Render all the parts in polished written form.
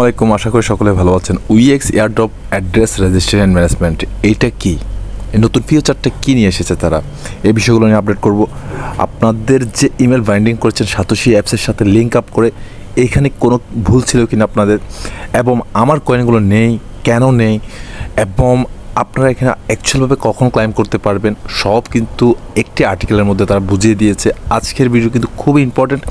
আলাইকুম, আশা করি সকলে ভালো আছেন। উইএক্স এয়ারড্রপ অ্যাড্রেস রেজিস্ট্রেশন ম্যানেজমেন্ট এইটা কি, এই নতুন ফিচারটা কী নিয়ে এসেছে তারা, এই বিষয়গুলো নিয়ে আপডেট করব। আপনাদের যে ইমেল বাইন্ডিং করেছেন সাতোশি অ্যাপসের সাথে লিঙ্ক আপ করে, এইখানে কোনো ভুল ছিল কিনা আপনাদের, এবং আমার কয়েনগুলো নেই কেন নেই, এবং আপনারা এখানে অ্যাকচুয়ালভাবে কখন ক্লাইম করতে পারবেন, সব কিন্তু একটি আর্টিকেলের মধ্যে তারা বুঝিয়ে দিয়েছে। আজকের ভিডিও কিন্তু খুবই ইম্পর্টেন্ট,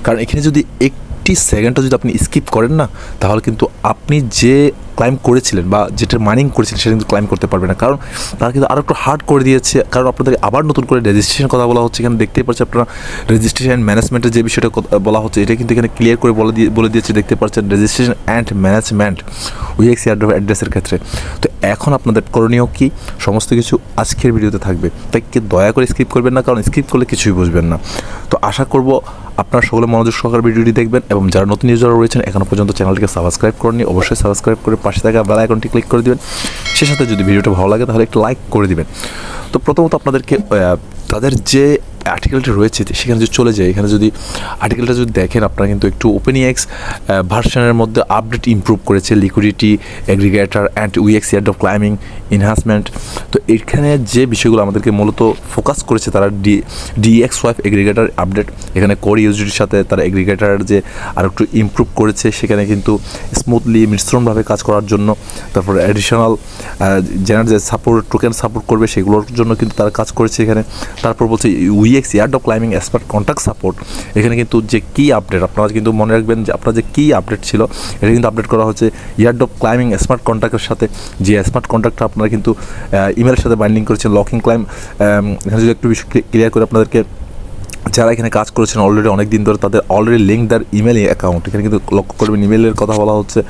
কারণ এখানে যদি একটি সেকেন্ডটা যদি আপনি স্কিপ করেন না, তাহলে কিন্তু আপনি যে ক্লাইম করেছিলেন বা যেটার মাইনিং করেছিলেন সেটা কিন্তু ক্লাইম করতে পারবেন না। কারণ তারা কিন্তু আরও একটু হার্ড করে দিয়েছে, কারণ আপনাদের আবার নতুন করে রেজিস্ট্রেশন কথা বলা হচ্ছে। এখানে দেখতেই পাচ্ছেন আপনারা রেজিস্ট্রেশন ম্যানেজমেন্টের যে বিষয়টা বলা হচ্ছে, এটা কিন্তু এখানে ক্লিয়ার করে বলে দিয়েছে। দেখতে পাচ্ছেন রেজিস্ট্রেশন অ্যান্ড ম্যানেজমেন্ট উইএক্স এয়ারড্রপ অ্যাড্রেসের ক্ষেত্রে। তো এখন আপনাদের করণীয় কী, সমস্ত কিছু আজকের ভিডিওতে থাকবে, তাই কি দয়া করে স্কিপ করবেন না, কারণ স্কিপ করলে কিছুই বুঝবেন না। তো আশা করব আপনারা সকলে মনোযোগ সহকারে ভিডিওটি দেখবেন, এবং যারা নতুন ইউজার রয়েছেন এখনও পর্যন্ত চ্যানেলটিকে সাবস্ক্রাইব করেননি, অবশ্যই সাবস্ক্রাইব করে পাশে থাকা বেল আইকনটি ক্লিক করে দিবেন। সে সাথে যদি ভিডিওটা ভালো লাগে তাহলে একটু লাইক করে দিবেন। তো প্রথমত আপনাদেরকে তাদের যে আর্টিকেলটা রয়েছে সেখানে যদি চলে যায়, এখানে যদি আর্টিকেলটা যদি দেখেন, আপনারা কিন্তু একটু ওপেনইএক্স ভার্সনের মধ্যে আপডেট ইমপ্রুভ করেছে, লিকুইডিটি এগ্রিগেটর অ্যান্ড উইএক্স এয়ারড্রপ ক্লাইমিং এনহান্সমেন্ট। তো এখানে যে বিষয়গুলো আমাদেরকে মূলত ফোকাস করেছে তারা, ডিএক্স ওয়াইফ এগ্রিগেটর আপডেট, এখানে কোর ইউজিটির সাথে তারা এগ্রিগেটর যে আর একটু ইমপ্রুভ করেছে, সেখানে কিন্তু স্মুথলি মিশ্রণভাবে কাজ করার জন্য, তারপরে অ্যাডিশনাল জেনারেল যে সাপোর্ট টোকেন সাপোর্ট করবে সেগুলোর জন্য কিন্তু তারা কাজ করেছে এখানে। তারপর বলছে উইএক্স airdrop claiming smart contact support, এখানে কিন্তু যে কি আপডেট, আপনারা কিন্তু মনে রাখবেন যে আপনার যে কি আপডেট ছিল এটা কিন্তু আপডেট করা হচ্ছে এয়ারড্রপ ক্লাইমিং স্মার্ট কন্ট্যাক্টের সাথে। যে স্মার্ট কন্ট্যাক্টটা আপনারা কিন্তু ইমেলের সাথে বাইন্ডিং করেছেন, লকিং ক্লাইম। এখানে যদি একটু বিষয় ক্লিয়ার করে আপনাদেরকে, যারা এখানে কাজ করেছেন অলরেডি অনেক দিন ধরে, তাদের অলরেডি লিঙ্ক দেয়ার ইমেল অ্যাকাউন্ট, এখানে কিন্তু লক্ষ্য করবেন ইমেলের কথা বলা হচ্ছে,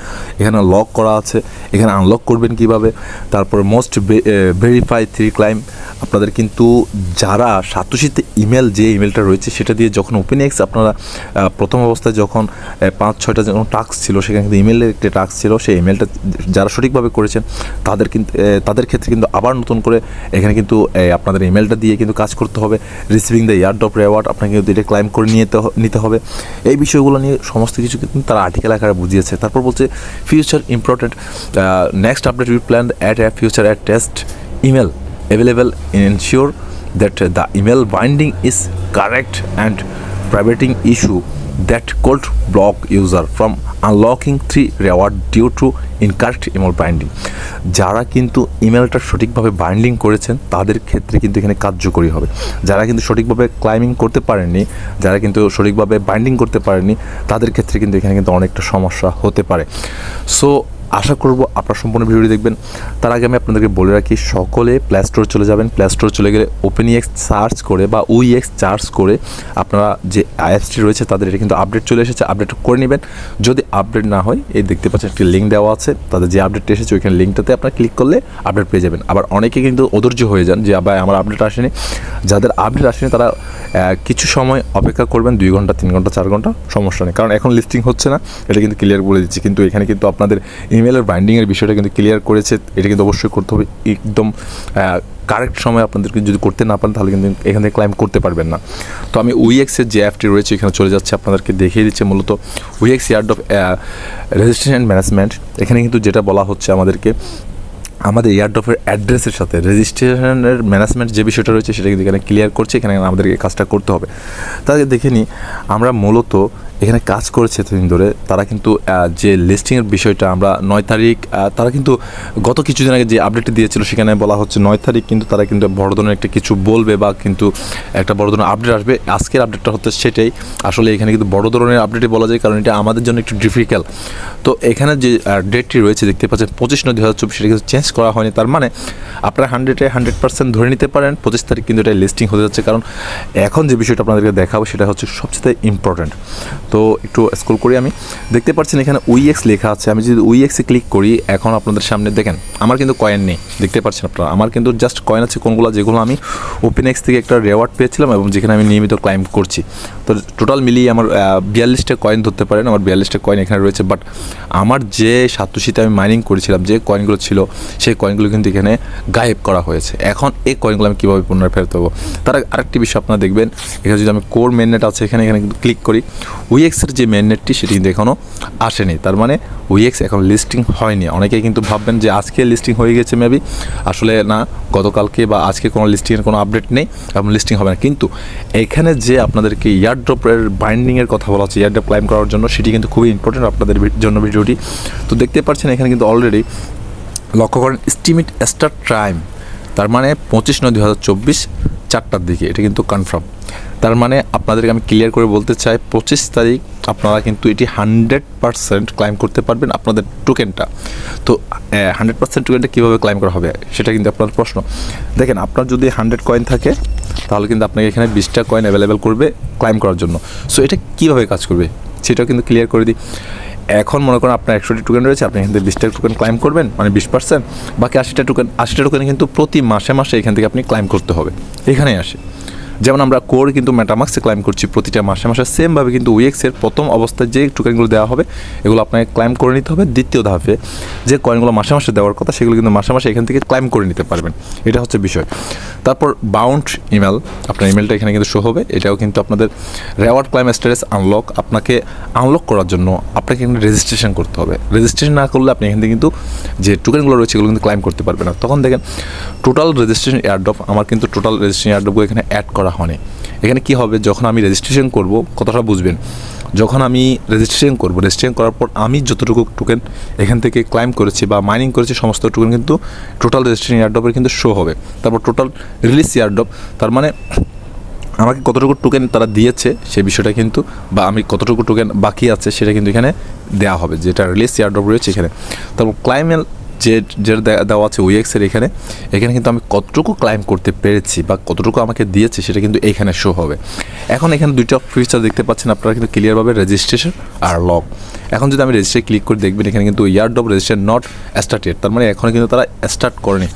এখানে লক করা আছে, এখানে আনলক করবেন কিভাবে। তারপরে মোস্ট ভেরিফাই 3 ক্লাইম, আপনাদের কিন্তু যারা সাতোশিতে ইমেল যে ইমেলটা রয়েছে সেটা দিয়ে যখন ওপেনএক্স আপনারা প্রথম অবস্থায় যখন 5-6টা যখন টাস্ক ছিল, সেখানে কিন্তু ইমেলের একটি টাস্ক ছিল, সেই ইমেলটা যারা সঠিকভাবে করেছেন তাদের ক্ষেত্রে কিন্তু আবার নতুন করে এখানে কিন্তু আপনাদের ইমেলটা দিয়ে কিন্তু কাজ করতে হবে। রিসিভিং দ্য এয়ারড্রপ রেওয়ার্ড আপনাকে কিন্তু এটা ক্লাইম করে নিতে হবে। এই বিষয়গুলো নিয়ে সমস্ত কিছু কিন্তু তারা আর্টিকেল আকারে বুঝিয়েছে। তারপর বলছে future important, next update we plan at a future at test email available ensure that the email binding is correct and privating issue that could block user from unlocking 3 reward due to incorrect email binding। যারা কিন্তু ইমেলটা সঠিকভাবে binding করেছেন তাদের ক্ষেত্রে কিন্তু এখানে কার্যকরী হবে। যারা কিন্তু সঠিকভাবে ক্লাইমিং করতে পারেননি, যারা কিন্তু সঠিকভাবে বাইন্ডিং করতে পারেননি, তাদের ক্ষেত্রে কিন্তু এখানে কিন্তু অনেকটা সমস্যা হতে পারে। সো আশা করব আপনারা সম্পূর্ণ ভিডিওটি দেখবেন। তার আগে আমি আপনাদেরকে বলে রাখি, সকলে প্লে স্টোর চলে যাবেন। প্লে স্টোর চলে গেলে ওপেনইএক্স সার্চ করে বা উইএক্স সার্চ করে আপনারা যে অ্যাপসটি রয়েছে তাদের এটা কিন্তু আপডেট চলে এসেছে, আপডেট করে নেবেন। যদি আপডেট না হয়, এই দেখতে পাচ্ছেন একটি লিঙ্ক দেওয়া আছে, তাদের যে আপডেটটা এসেছে ওইখানে লিঙ্কটাতে আপনারা ক্লিক করলে আপডেট পেয়ে যাবেন। আবার অনেকে কিন্তু অধৈর্য হয়ে যান যে আবার আমার আপডেট আসেনি। যাদের আপডেট আসেনি তারা কিছু সময় অপেক্ষা করবেন, 2 ঘন্টা 3 ঘন্টা 4 ঘন্টা, সমস্যা নেই, কারণ এখন লিস্টিং হচ্ছে না, এটা কিন্তু ক্লিয়ার বলে দিচ্ছি। কিন্তু এখানে কিন্তু আপনাদের ইমেলের বাইন্ডিংয়ের বিষয়টা কিন্তু ক্লিয়ার করেছে, এটা কিন্তু অবশ্যই করতে হবে একদম কারেক্ট সময়। আপনাদেরকে যদি করতে না পারেন তাহলে কিন্তু এখান থেকে ক্লাইম করতে পারবেন না। তো আমি উইএক্সের যে অ্যাপটি রয়েছে এখানে চলে যাচ্ছে, আপনাদেরকে দেখিয়ে দিচ্ছে মূলত উইএক্স এয়ারড্রপ রেজিস্ট্রেশন ম্যানেজমেন্ট। এখানে কিন্তু যেটা বলা হচ্ছে আমাদেরকে, আমাদের এয়ারড্রপের অ্যাড্রেসের সাথে রেজিস্ট্রেশনের ম্যানেজমেন্ট যে বিষয়টা রয়েছে সেটা কিন্তু এখানে ক্লিয়ার করছে। এখানে আমাদেরকে কাজটা করতে হবে। তাহলে দেখে নিই, আমরা মূলত এখানে কাজ করেছে এতদিন ধরে, তারা কিন্তু যে লিস্টিংয়ের বিষয়টা আমরা 9 তারিখ, তারা কিন্তু গত কিছুদিন আগে যে আপডেটটি দিয়েছিল সেখানে বলা হচ্ছে 9 তারিখ কিন্তু তারা কিন্তু বড় ধরনের একটা কিছু বলবে বা কিন্তু একটা বড় ধরনের আপডেট আসবে। আজকের আপডেটটা হচ্ছে সেটাই, আসলে এখানে কিন্তু বড় ধরনের আপডেটই বলা যায়, কারণ এটা আমাদের জন্য একটু ডিফিকাল্ট। তো এখানে যে ডেটটি রয়েছে দেখতে পাচ্ছেন 25/9/2024, সেটা কিন্তু চেঞ্জ করা হয়নি। তার মানে আপনারা 100% ধরে নিতে পারেন 25 তারিখ কিন্তু এটা লিস্টিং হতে যাচ্ছে। কারণ এখন যে বিষয়টা আপনাদেরকে দেখাবো সেটা হচ্ছে সবচেয়ে ইম্পর্টেন্ট। তো একটু স্ক্রল করি, আমি দেখতে পাচ্ছেন এখানে উইএক্স লেখা আছে। আমি যদি উইএক্সে ক্লিক করি, এখন আপনাদের সামনে দেখেন আমার কিন্তু কয়েন নেই, দেখতে পাচ্ছেন আপনারা। আমার কিন্তু জাস্ট কয়েন আছে কোনগুলো, যেগুলো আমি ওপেনএক্স থেকে একটা রেওয়ার্ড পেয়েছিলাম এবং যেখানে আমি নিয়মিত ক্লাইম করছি। তো টোটাল মিলিয়ে আমার 42টা কয়েন ধরতে পারেন, আমার 42টা কয়েন এখানে রয়েছে। বাট আমার যে সাতোশিতে আমি মাইনিং করেছিলাম যে কয়েনগুলো ছিল, সেই কয়েনগুলো কিন্তু এখানে গায়েব করা হয়েছে। এখন এই কয়েনগুলো আমি কীভাবে পুনরায় ফেরত দেবো? তার আরেকটি বিষয় আপনারা দেখবেন, এখানে যদি আমি কোর মেননেট আছে এখানে কিন্তু ক্লিক করি, উইএক্সের যে মেইননেটটি সেটি কিন্তু এখনও আসেনি, তার মানে উইএক্স এখন লিস্টিং হয়নি। অনেকেই কিন্তু ভাববেন যে আজকে লিস্টিং হয়ে গেছে মেবি, আসলে না, গতকালকে বা আজকে কোনো লিস্টিংয়ের কোনো আপডেট নেই এবং লিস্টিং হবে না। কিন্তু এখানে যে আপনাদেরকে এয়ারড্রপের বাইন্ডিংয়ের কথা বলা হচ্ছে এয়ারড্রপ ক্লাইম করার জন্য, সেটি কিন্তু খুবই ইম্পর্টেন্ট আপনাদের জন্য ভিডিওটি। তো দেখতে পাচ্ছেন এখানে কিন্তু অলরেডি লক্ষ্য করেন এস্টিমেট স্টার্ট টাইম, তার মানে 25/9/2024 4টার দিকে, এটা কিন্তু কনফার্ম। তার মানে আপনাদেরকে আমি ক্লিয়ার করে বলতে চাই 25 তারিখ আপনারা কিন্তু এটি 100% ক্লাইম করতে পারবেন আপনাদের টোকেনটা। তো 100% টোকেনটা কীভাবে ক্লাইম করা হবে সেটা কিন্তু আপনার প্রশ্ন। দেখেন, আপনার যদি 100 কয়েন থাকে তাহলে কিন্তু আপনাকে এখানে 20টা কয়েন অ্যাভেলেবেল করবে ক্লাইম করার জন্য। সো এটা কীভাবে কাজ করবে সেটাও কিন্তু ক্লিয়ার করে দিই। এখন মনে করেন আপনার 100টি টোকেন রয়েছে, আপনি এখান থেকে 20টা টোকেন ক্লাইম করবেন, মানে 20%, বাকি 80টা টোকেন কিন্তু প্রতি মাসে মাসে এখান থেকে আপনি ক্লাইম করতে হবে। এখানেই আসে, যেমন আমরা কোর কিন্তু মেটামাক্সে ক্লাইম করছি প্রতিটা মাসে মাসে, সেমভাবে কিন্তু উইএক্সের প্রথম অবস্থায় যে টোকেনগুলো দেওয়া হবে এগুলো আপনাকে ক্লাইম করে নিতে হবে। দ্বিতীয় ধাপে যে কয়েনগুলো মাসে মাসে দেওয়ার কথা সেগুলো কিন্তু মাসে মাসে এখান থেকে ক্লাইম করে নিতে পারবেন, এটা হচ্ছে বিষয়। তারপর বাউন্ড ইমেল, আপনার ইমেলটা এখানে কিন্তু শো হবে। এটাও কিন্তু আপনাদের রেওয়ার্ড ক্লাইম স্ট্যাটাস আনলক, আপনাকে আনলক করার জন্য আপনাকে এখানে রেজিস্ট্রেশন করতে হবে। রেজিস্ট্রেশন না করলে আপনি এখান থেকে কিন্তু যে টোকেনগুলো রয়েছে এগুলো কিন্তু ক্লাইম করতে পারবেন না। তখন দেখেন টোটাল রেজিস্ট্রেশন এয়ারড্রপ, আমার কিন্তু টোটাল রেজিস্ট্রেশন এয়ারড্রপগুলো এখানে অ্যাড করা হয়নি। এখানে কি হবে, যখন আমি রেজিস্ট্রেশন করব, কথাটা বুঝবেন, যখন আমি রেজিস্ট্রেশন করব, রেজিস্ট্রেশন করার পর আমি যতটুকু টোকেন এখান থেকে ক্লাইম করেছি বা মাইনিং করেছি সমস্ত টোকেন কিন্তু টোটাল রেজিস্ট্রেশন এয়ারড্রপের কিন্তু শো হবে। তারপর টোটাল রিলিজ এয়ারড্রপ, তার মানে আমাকে কতটুকু টোকেন তারা দিয়েছে সেই বিষয়টা কিন্তু, বা আমি কতটুকু টোকেন বাকি আছে সেটা কিন্তু এখানে দেওয়া হবে, যেটা রিলিজ এয়ারড্রপ রয়েছে এখানে। তারপর ক্লাইমেল যে দেওয়া আছে উইএক্সের এখানে কিন্তু আমি কতটুকু ক্লাইম করতে পেরেছি বা কতটুকু আমাকে দিয়েছে সেটা কিন্তু এইখানে শো হবে। এখন এখানে দুইটা ফিচার দেখতে পাচ্ছেন আপনারা কিন্তু ক্লিয়ারভাবে, রেজিস্ট্রেশন আর লক। এখন যদি আমি রেজিস্ট্রে ক্লিক করে দেখবেন এখানে কিন্তু এয়ারড্রপ রেজিস্ট্রেশন নট স্টার্টেড, তার মানে এখন কিন্তু তারা স্টার্ট করেনি।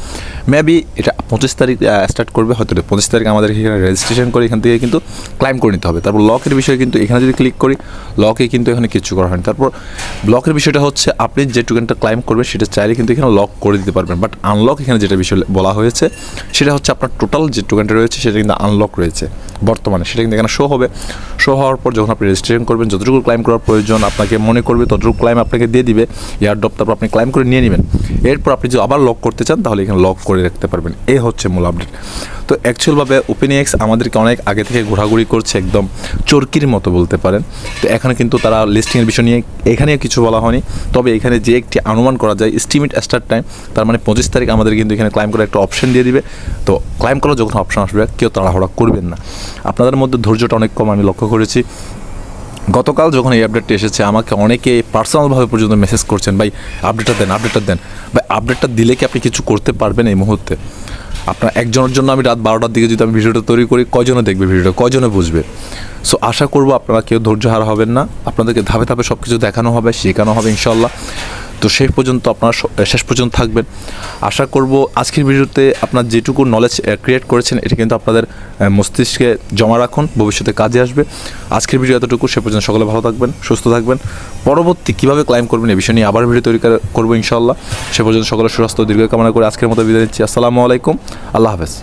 মেবি এটা 25 তারিখ স্টার্ট করবে, হয়তো 25 তারিখ আমাদের এখানে রেজিস্ট্রেশন করে এখান থেকে কিন্তু ক্লাইম করে নিতে হবে। তারপর লকের বিষয় কিন্তু এখানে যদি ক্লিক করি, লকে কিন্তু এখানে কিছু করা হয়নি। তারপর ব্লকের বিষয়টা হচ্ছে আপনি যে টোকেনটা ক্লাইম করবেন সেটা চাইলে কিন্তু এখানে লক করে দিতে পারবেন, বাট আনলক এখানে যেটা বিষয় বলা হয়েছে সেটা হচ্ছে আপনার টোটাল যে টোকেনটা রয়েছে সেটা কিন্তু আনলক রয়েছে বর্তমানে, সেটা কিন্তু এখানে শো হবে। শো হওয়ার পর যখন আপনি রেজিস্ট্রেশন করবেন, যতটুকু ক্লাইম করার প্রয়োজন আপনাকে মনে করবে ততটুকু ক্লাইম আপনাকে দিয়ে দিবে এয়ারড্রপ, তারপর আপনি ক্লাইম করে নিয়ে নেবেন। এরপর আপনি যদি আবার লক করতে চান তাহলে এখানে লক করে রাখতে পারবেন। এই হচ্ছে মূল আপডেট। তো অ্যাকচুয়ালভাবে ওপেনএক্স আমাদেরকে অনেক আগে থেকে ঘোরাঘুরি করছে, একদম চরকির মতো বলতে পারেন। তো এখানে কিন্তু তারা লিস্টিংয়ের বিষয় নিয়ে এখানে কিছু বলা হয়নি, তবে এখানে যে একটি অনুমান করা যায় এস্টিমেট স্টার্ট টাইম, তার মানে 25 তারিখ আমাদের কিন্তু এখানে ক্লাইম করার একটা অপশন দিয়ে দিবে। তো ক্লাইম করার যখন অপশন আসবে কেউ তাড়াহুড়া করবেন না, আপনাদের মধ্যে ধৈর্যটা অনেক কম আমি লক্ষ্য করেছি। গতকাল যখন এই আপডেটটি এসেছে আমাকে অনেকে পার্সোনালভাবে পর্যন্ত মেসেজ করছেন, ভাই আপডেটটা দেন। ভাই আপডেটটা দিলে কি আপনি কিছু করতে পারবেন এই মুহূর্তে? আপনার একজনের জন্য আমি রাত 12টার দিকে যদি আমি ভিডিওটা তৈরি করি, কয়জনে দেখবে ভিডিওটা, কয়জনে বুঝবে? সো আশা করবো আপনারা কেউ ধৈর্য হারা হবেন না, আপনাদেরকে ধাপে ধাপে সব কিছু দেখানো হবে, শেখানো হবে ইনশাল্লাহ। তো সেই পর্যন্ত আপনারা শেষ পর্যন্ত থাকবেন। আশা করব আজকের ভিডিওতে আপনার যেটুকু নলেজ ক্রিয়েট করেছেন এটা কিন্তু আপনাদের মস্তিষ্কে জমা রাখুন, ভবিষ্যতে কাজে আসবে। আজকের ভিডিও এতটুকু, সে পর্যন্ত সকলে ভালো থাকবেন, সুস্থ থাকবেন। পরবর্তী কীভাবে ক্লাইম করবেন এই বিষয় নিয়ে আবার ভিডিও তৈরি করবো ইনশাল্লাহ। সে পর্যন্ত সকলের সুস্বাস্থ্য দীর্ঘ কামনা করে আজকের মতো বিদায় নিচ্ছি। আসসালামু আলাইকুম, আল্লাহ হাফেজ।